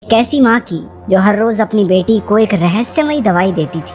कैसी माँ की जो हर रोज अपनी बेटी को एक रहस्यमयी दवाई देती थी।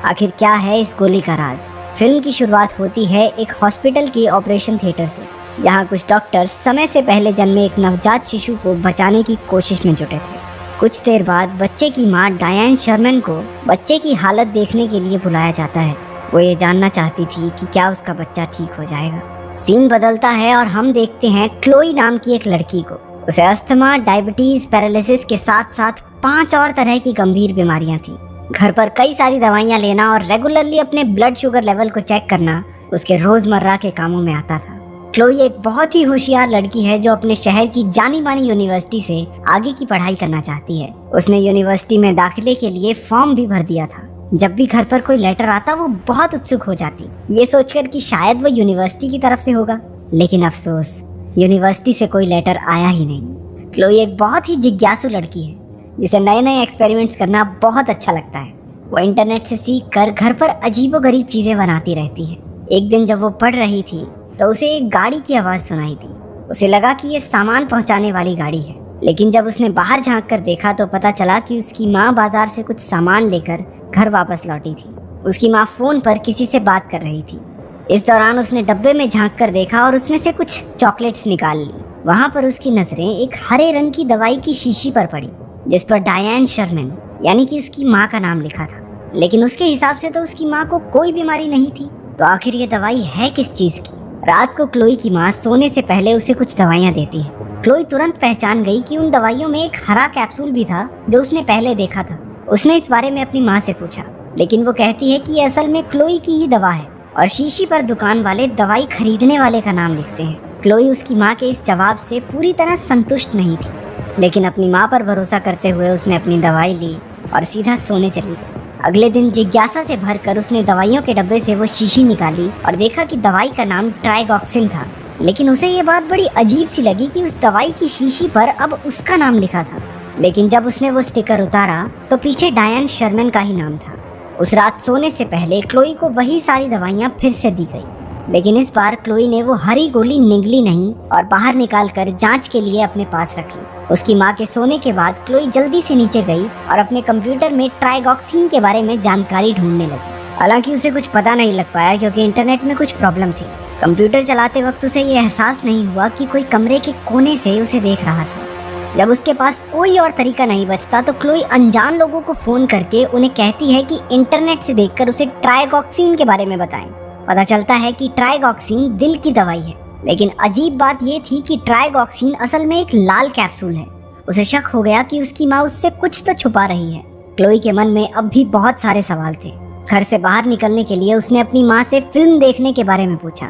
आखिर क्या है इस गोली का राज? फिल्म की शुरुआत होती है एक हॉस्पिटल के ऑपरेशन थिएटर से, जहाँ कुछ डॉक्टर समय से पहले जन्मे एक नवजात शिशु को बचाने की कोशिश में जुटे थे। कुछ देर बाद बच्चे की माँ डायन शर्मन को बच्चे की हालत देखने के लिए बुलाया जाता है। वो ये जानना चाहती थी कि क्या उसका बच्चा ठीक हो जाएगा। सीन बदलता है और हम देखते हैं क्लोई नाम की एक लड़की को। उसे अस्थमा, डायबिटीज, पैरालिसिस के साथ साथ 5 और तरह की गंभीर बीमारियां थी। घर पर कई सारी दवाइयां लेना और रेगुलरली अपने ब्लड शुगर लेवल को चेक करना उसके रोजमर्रा के कामों में आता था। क्लोई एक बहुत ही होशियार लड़की है जो अपने शहर की जानी मानी यूनिवर्सिटी से आगे की पढ़ाई करना चाहती है। उसने यूनिवर्सिटी में दाखिले के लिए फॉर्म भी भर दिया था। जब भी घर पर कोई लेटर आता वो बहुत उत्सुक हो जाती, ये सोचकर कि शायद वो यूनिवर्सिटी की तरफ से होगा। लेकिन अफसोस, यूनिवर्सिटी से कोई लेटर आया ही नहीं। क्लोई एक बहुत ही जिज्ञासु लड़की है जिसे नए नए एक्सपेरिमेंट्स करना बहुत अच्छा लगता है। वो इंटरनेट से सीख कर घर पर अजीबोगरीब चीजें बनाती रहती है। एक दिन जब वो पढ़ रही थी तो उसे एक गाड़ी की आवाज सुनाई दी। उसे लगा कि ये सामान पहुंचाने वाली गाड़ी है, लेकिन जब उसने बाहर झांक कर देखा तो पता चला कि उसकी माँ बाजार से कुछ सामान लेकर घर वापस लौटी थी। उसकी माँ फोन पर किसी से बात कर रही थी। इस दौरान उसने डब्बे में झांक कर देखा और उसमें से कुछ चॉकलेट्स निकाल ली। वहाँ पर उसकी नजरें एक हरे रंग की दवाई की शीशी पर पड़ी जिस पर डायन शर्मन यानी कि उसकी माँ का नाम लिखा था। लेकिन उसके हिसाब से तो उसकी माँ को कोई बीमारी नहीं थी। तो आखिर ये दवाई है किस चीज की? रात को क्लोई की माँ सोने से पहले उसे कुछ दवाइयाँ देती है। क्लोई तुरंत पहचान गई कि उन दवाइयों में एक हरा कैप्सूल भी था जो उसने पहले देखा था। उसने इस बारे में अपनी माँ से पूछा, लेकिन वो कहती है कि असल में क्लोई की ही दवा है और शीशी पर दुकान वाले दवाई खरीदने वाले का नाम लिखते हैं। क्लोई उसकी माँ के इस जवाब से पूरी तरह संतुष्ट नहीं थी, लेकिन अपनी माँ पर भरोसा करते हुए उसने अपनी दवाई ली और सीधा सोने चली गई। अगले दिन जिज्ञासा से भरकर उसने दवाइयों के डब्बे से वो शीशी निकाली और देखा कि दवाई का नाम ट्राइगॉक्सिन था। लेकिन उसे ये बात बड़ी अजीब सी लगी कि उस दवाई की शीशी पर अब उसका नाम लिखा था। लेकिन जब उसने वो स्टिकर उतारा तो पीछे डायन शर्मन का ही नाम था। उस रात सोने से पहले क्लोई को वही सारी दवाइयाँ फिर से दी गई, लेकिन इस बार क्लोई ने वो हरी गोली निगली नहीं और बाहर निकाल कर जांच के लिए अपने पास रख ली। उसकी माँ के सोने के बाद क्लोई जल्दी से नीचे गई और अपने कंप्यूटर में ट्राइगॉक्सिन के बारे में जानकारी ढूंढने लगी। हालांकि उसे कुछ पता नहीं लग पाया क्योंकि इंटरनेट में कुछ प्रॉब्लम थी। कंप्यूटर चलाते वक्त उसे ये एहसास नहीं हुआ कि कोई कमरे के कोने से उसे देख रहा था। जब उसके पास कोई और तरीका नहीं बचता तो क्लोई अनजान लोगों को फोन करके उन्हें कहती है कि इंटरनेट से देखकर उसे ट्राइगॉक्सिन के बारे में बताएं। पता चलता है कि ट्राइगॉक्सिन दिल की दवाई है, लेकिन अजीब बात ये थी कि ट्राइगॉक्सिन असल में एक लाल कैप्सूल है। उसे शक हो गया कि उसकी माँ उससे कुछ तो छुपा रही है। क्लोई के मन में अब भी बहुत सारे सवाल थे। घर से बाहर निकलने के लिए उसने अपनी माँ से फिल्म देखने के बारे में पूछा।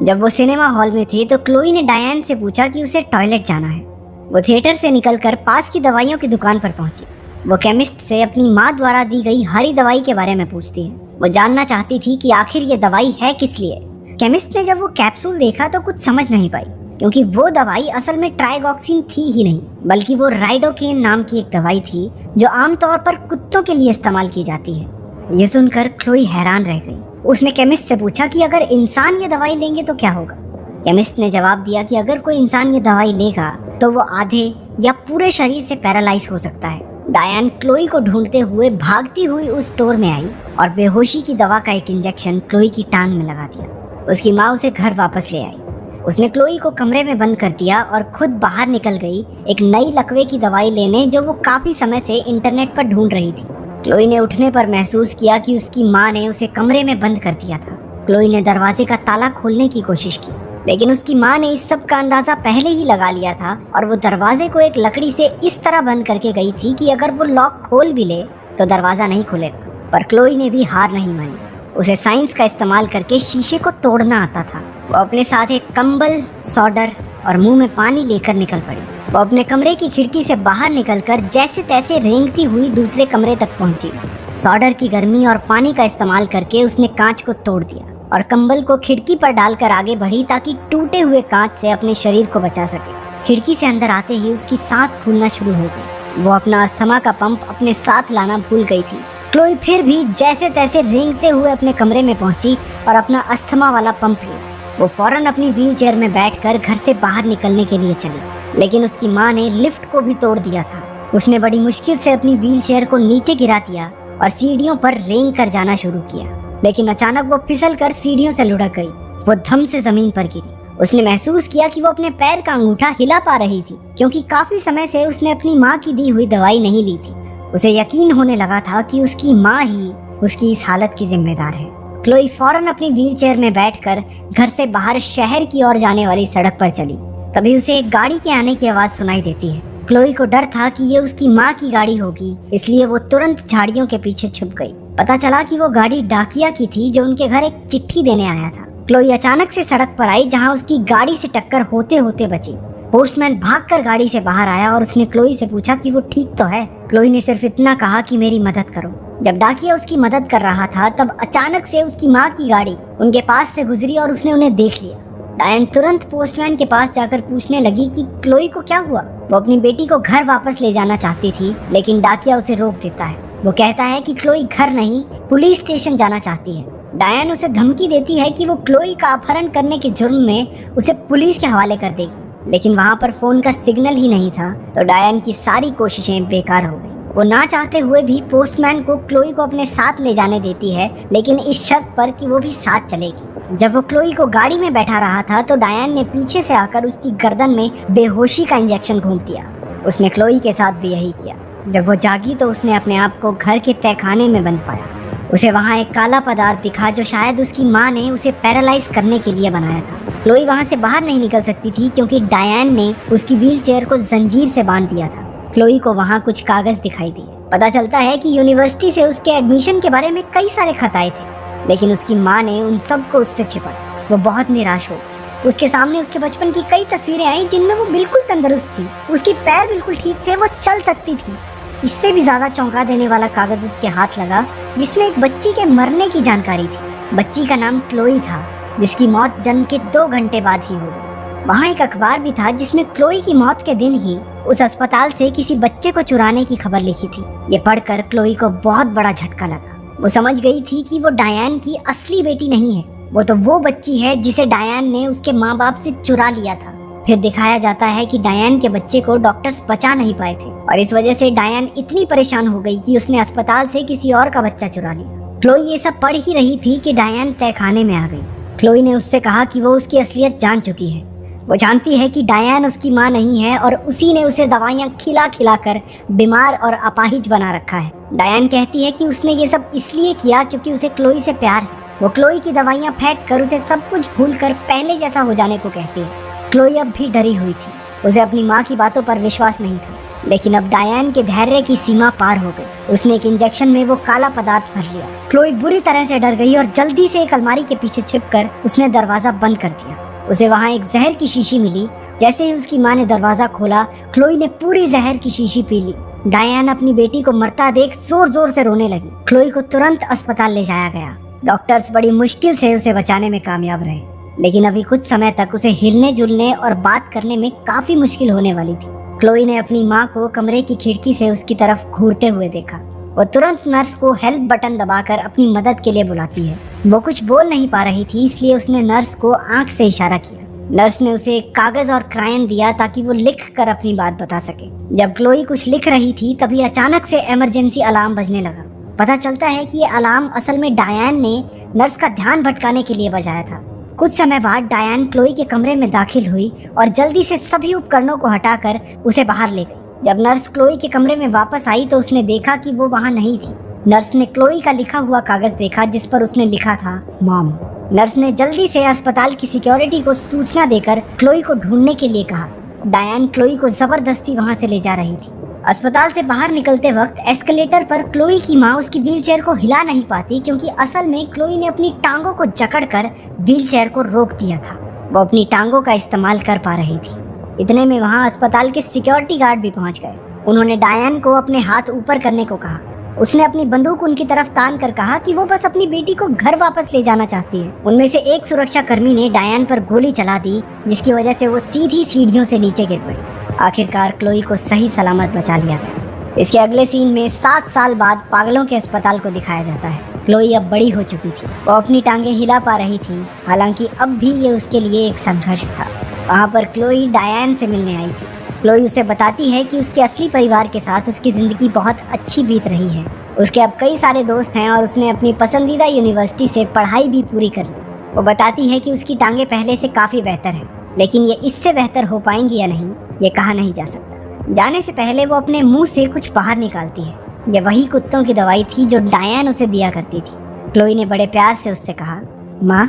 जब वो सिनेमा हॉल में थे तो क्लोई ने डायन से पूछा कि उसे टॉयलेट जाना है। वो थिएटर से निकलकर पास की दवाइयों की दुकान पर पहुंची। वो केमिस्ट से अपनी माँ द्वारा दी गई हरी दवाई के बारे में पूछती है। वो जानना चाहती थी कि आखिर ये दवाई है किस लिए। केमिस्ट ने जब वो कैप्सूल देखा तो कुछ समझ नहीं पाई, क्योंकि वो दवाई असल में ट्राइगॉक्सिन थी ही नहीं, बल्कि वो राइडोकेन नाम की एक दवाई थी जो आमतौर पर कुत्तों के लिए इस्तेमाल की जाती है। ये सुनकर क्लोई हैरान रह गई। उसने केमिस्ट से पूछा कि अगर इंसान ये दवाई लेंगे तो क्या होगा। केमिस्ट ने जवाब दिया कि अगर कोई इंसान ये दवाई लेगा तो वो आधे या पूरे शरीर से पैरालाइज हो सकता है। डायन क्लोई को ढूंढते हुए भागती हुई उस स्टोर में आई और बेहोशी की दवा का एक इंजेक्शन क्लोई की टांग में लगा दिया। उसकी माँ उसे घर वापस ले आई। उसने क्लोई को कमरे में बंद कर दिया और खुद बाहर निकल गई एक नई लकवे की दवाई लेने जो वो काफी समय से इंटरनेट पर ढूंढ रही थी। क्लोई ने उठने पर महसूस किया कि उसकी माँ ने उसे कमरे में बंद कर दिया था। क्लोई ने दरवाजे का ताला खोलने की कोशिश की, लेकिन उसकी माँ ने इस सब का अंदाजा पहले ही लगा लिया था और वो दरवाजे को एक लकड़ी से इस तरह बंद करके गई थी कि अगर वो लॉक खोल भी ले तो दरवाजा नहीं खुलेगा। पर क्लोई ने भी हार नहीं मानी। उसे साइंस का इस्तेमाल करके शीशे को तोड़ना आता था। वो अपने साथ एक कंबल, सोडर और मुंह में पानी लेकर निकल पड़ी। वो अपने कमरे की खिड़की से बाहर निकलकर जैसे तैसे रेंगती हुई दूसरे कमरे तक पहुंची। सोडर की गर्मी और पानी का इस्तेमाल करके उसने कांच को तोड़ दिया और कंबल को खिड़की पर डालकर आगे बढ़ी ताकि टूटे हुए कांच से अपने शरीर को बचा सके। खिड़की से अंदर आते ही उसकी सांस फूलना शुरू हो गई। वो अपना अस्थमा का पंप अपने साथ लाना भूल गई थी। क्लोई फिर भी जैसे तैसे रेंगते हुए अपने कमरे में पहुंची और अपना अस्थमा वाला पंप लिया। वो फौरन अपनी व्हीलचेयर में बैठकर घर से बाहर निकलने के लिए चली, लेकिन उसकी माँ ने लिफ्ट को भी तोड़ दिया था। उसने बड़ी मुश्किल से अपनी व्हीलचेयर को नीचे गिरा दिया और सीढ़ियों पर रेंग कर जाना शुरू किया, लेकिन अचानक वो फिसल कर सीढ़ियों से लुढ़क गई। वो धम से जमीन पर गिरी। उसने महसूस किया कि वो अपने पैर का अंगूठा हिला पा रही थी, क्योंकि काफी समय से उसने अपनी माँ की दी हुई दवाई नहीं ली थी। उसे यकीन होने लगा था कि उसकी माँ ही उसकी इस हालत की जिम्मेदार है। क्लोई फौरन अपनी व्हीलचेयर में बैठकर घर से बाहर शहर की ओर जाने वाली सड़क पर चली। तभी उसे एक गाड़ी के आने की आवाज सुनाई देती है। क्लोई को डर था कि ये उसकी माँ की गाड़ी होगी, इसलिए वो तुरंत झाड़ियों के पीछे छुप गई। पता चला कि वो गाड़ी डाकिया की थी जो उनके घर एक चिट्ठी देने आया था। क्लोई अचानक से सड़क पर आई जहाँ उसकी गाड़ी से टक्कर होते होते बची। पोस्टमैन भागकर गाड़ी से बाहर आया और उसने क्लोई से पूछा कि वो ठीक तो है। क्लोई ने सिर्फ इतना कहा कि मेरी मदद करो। जब डाकिया उसकी मदद कर रहा था तब अचानक से उसकी माँ की गाड़ी उनके पास से गुजरी और उसने उन्हें देख लिया। डायन तुरंत पोस्टमैन के पास जाकर पूछने लगी कि क्लोई को क्या हुआ। वो अपनी बेटी को घर वापस ले जाना चाहती थी, लेकिन डाकिया उसे रोक देता है। वो कहता है कि क्लोई घर नहीं, पुलिस स्टेशन जाना चाहती है। डायन उसे धमकी देती है कि वो क्लोई का अपहरण करने के जुर्म में उसे पुलिस के हवाले कर देगी, लेकिन वहाँ पर फोन का सिग्नल ही नहीं था, तो डायन की सारी कोशिशें बेकार हो गई। वो ना चाहते हुए भी पोस्टमैन को क्लोई को अपने साथ ले जाने देती है, लेकिन इस शर्त पर कि वो भी साथ चलेगी। जब वो क्लोई को गाड़ी में बैठा रहा था तो डायन ने पीछे से आकर उसकी गर्दन में बेहोशी का इंजेक्शन घोंप दिया। उसने क्लोई के साथ भी यही किया। जब वो जागी तो उसने अपने आप को घर के तहखाने में बंद पाया। उसे वहाँ एक काला पदार्थ दिखा जो शायद उसकी माँ ने उसे पैरालाइज करने के लिए बनाया था। क्लोई वहाँ से बाहर नहीं निकल सकती थी क्योंकि डायन ने उसकी व्हीलचेयर को जंजीर से बांध दिया था। क्लोई को वहाँ कुछ कागज दिखाई दिए। पता चलता है कि यूनिवर्सिटी से उसके एडमिशन के बारे में कई सारे खत आए थे, लेकिन उसकी माँ ने उन सबको उससे छिपाया। वो बहुत निराश हो गई। उसके सामने उसके बचपन की कई तस्वीरें आई जिनमें वो बिल्कुल तंदुरुस्त थी, उसके पैर बिल्कुल ठीक थे, वो चल सकती थी। इससे भी ज्यादा चौंका देने वाला कागज उसके हाथ लगा जिसमें एक बच्ची के मरने की जानकारी थी। बच्ची का नाम क्लोई था, जिसकी मौत जन्म के 2 घंटे बाद ही हो गई। वहाँ एक अखबार भी था जिसमें क्लोई की मौत के दिन ही उस अस्पताल से किसी बच्चे को चुराने की खबर लिखी थी। ये पढ़कर क्लोई को बहुत बड़ा झटका लगा। वो समझ गई थी कि वो डायन की असली बेटी नहीं है, वो तो वो बच्ची है जिसे डायन ने उसके माँ बाप से चुरा लिया था। फिर दिखाया जाता है कि डायन के बच्चे को डॉक्टर्स बचा नहीं पाए थे और इस वजह से डायन इतनी परेशान हो गई कि उसने अस्पताल से किसी और का बच्चा चुरा लिया। क्लोई ये सब पढ़ ही रही थी कि डायन तहखाने में आ गई। क्लोई ने उससे कहा कि वो उसकी असलियत जान चुकी है। वो जानती है कि डायन उसकी माँ नहीं है और उसी ने उसे दवाइयाँ खिला खिला कर बीमार और अपाहिज बना रखा है। डायन कहती है कि उसने ये सब इसलिए किया क्योंकि उसे क्लोई से प्यार है। वो क्लोई की दवाइयाँ फेंक कर उसे सब कुछ भूलकर पहले जैसा हो जाने को कहती है। क्लोई अब भी डरी हुई थी। उसे अपनी माँ की बातों पर विश्वास नहीं था, लेकिन अब डायन के धैर्य की सीमा पार हो गई। उसने एक इंजेक्शन में वो काला पदार्थ भर लिया। क्लोई बुरी तरह से डर गई और जल्दी से एक अलमारी के पीछे छिपकर उसने दरवाजा बंद कर दिया। उसे वहाँ एक जहर की शीशी मिली। जैसे ही उसकी माँ ने दरवाजा खोला, क्लोई ने पूरी जहर की शीशी पी ली। डायन अपनी बेटी को मरता देख जोर जोर से रोने लगी। क्लोई को तुरंत अस्पताल ले जाया गया। डॉक्टर्स बड़ी मुश्किल से उसे बचाने में कामयाब रहे, लेकिन अभी कुछ समय तक उसे हिलने जुलने और बात करने में काफी मुश्किल होने वाली थी। क्लोई ने अपनी माँ को कमरे की खिड़की से उसकी तरफ घूरते हुए देखा। वो तुरंत नर्स को हेल्प बटन दबाकर अपनी मदद के लिए बुलाती है। वो कुछ बोल नहीं पा रही थी, इसलिए उसने नर्स को आंख से इशारा किया। नर्स ने उसे एक कागज और क्रायन दिया ताकि वो लिख कर अपनी बात बता सके। जब क्लोई कुछ लिख रही थी तभी अचानक से इमरजेंसी अलार्म बजने लगा। पता चलता है कि ये अलार्म असल में डायन ने नर्स का ध्यान भटकाने के लिए बजाया था। कुछ समय बाद डायन क्लोई के कमरे में दाखिल हुई और जल्दी से सभी उपकरणों को हटाकर उसे बाहर ले गई। जब नर्स क्लोई के कमरे में वापस आई तो उसने देखा कि वो वहाँ नहीं थी। नर्स ने क्लोई का लिखा हुआ कागज देखा जिस पर उसने लिखा था मॉम। नर्स ने जल्दी से अस्पताल की सिक्योरिटी को सूचना देकर क्लोई को ढूंढने के लिए कहा। डायन क्लोई को जबरदस्ती वहाँ से ले जा रही थी। अस्पताल से बाहर निकलते वक्त एस्केलेटर पर क्लोई की माँ उसकी व्हीलचेयर को हिला नहीं पाती क्योंकि असल में क्लोई ने अपनी टांगों को जकड़कर व्हीलचेयर को रोक दिया था। वो अपनी टांगों का इस्तेमाल कर पा रही थी। इतने में वहाँ अस्पताल के सिक्योरिटी गार्ड भी पहुँच गए। उन्होंने डायन को अपने हाथ ऊपर करने को कहा। उसने अपनी बंदूक उनकी तरफ तान कर कहा कि वो बस अपनी बेटी को घर वापस ले जाना चाहती है। उनमें से एक सुरक्षा कर्मी ने डायन पर गोली चला दी, जिसकी वजह से वो सीधी सीढ़ियों से नीचे गिर पड़ी। आखिरकार क्लोई को सही सलामत बचा लिया गया। इसके अगले सीन में 7 साल बाद पागलों के अस्पताल को दिखाया जाता है। क्लोई अब बड़ी हो चुकी थी। वो अपनी टांगे हिला पा रही थी, हालांकि अब भी ये उसके लिए एक संघर्ष था। वहाँ पर क्लोई डायन से मिलने आई थी। क्लोई उसे बताती है कि उसके असली परिवार के साथ उसकी ज़िंदगी बहुत अच्छी बीत रही है। उसके अब कई सारे दोस्त हैं और उसने अपनी पसंदीदा यूनिवर्सिटी से पढ़ाई भी पूरी कर ली। वो बताती है कि उसकी टांगें पहले से काफ़ी बेहतर हैं, लेकिन ये इससे बेहतर हो पाएंगी या नहीं ये कहा नहीं जा सकता। जाने से पहले वो अपने मुंह से कुछ बाहर निकालती है। ये वही कुत्तों की दवाई थी जो डायन उसे दिया करती थी। क्लोई ने बड़े प्यार से उससे कहा, माँ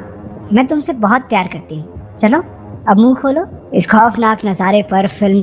मैं तुमसे बहुत प्यार करती हूँ, चलो अब मुंह खोलो। इस खौफनाक नज़ारे पर फिल्म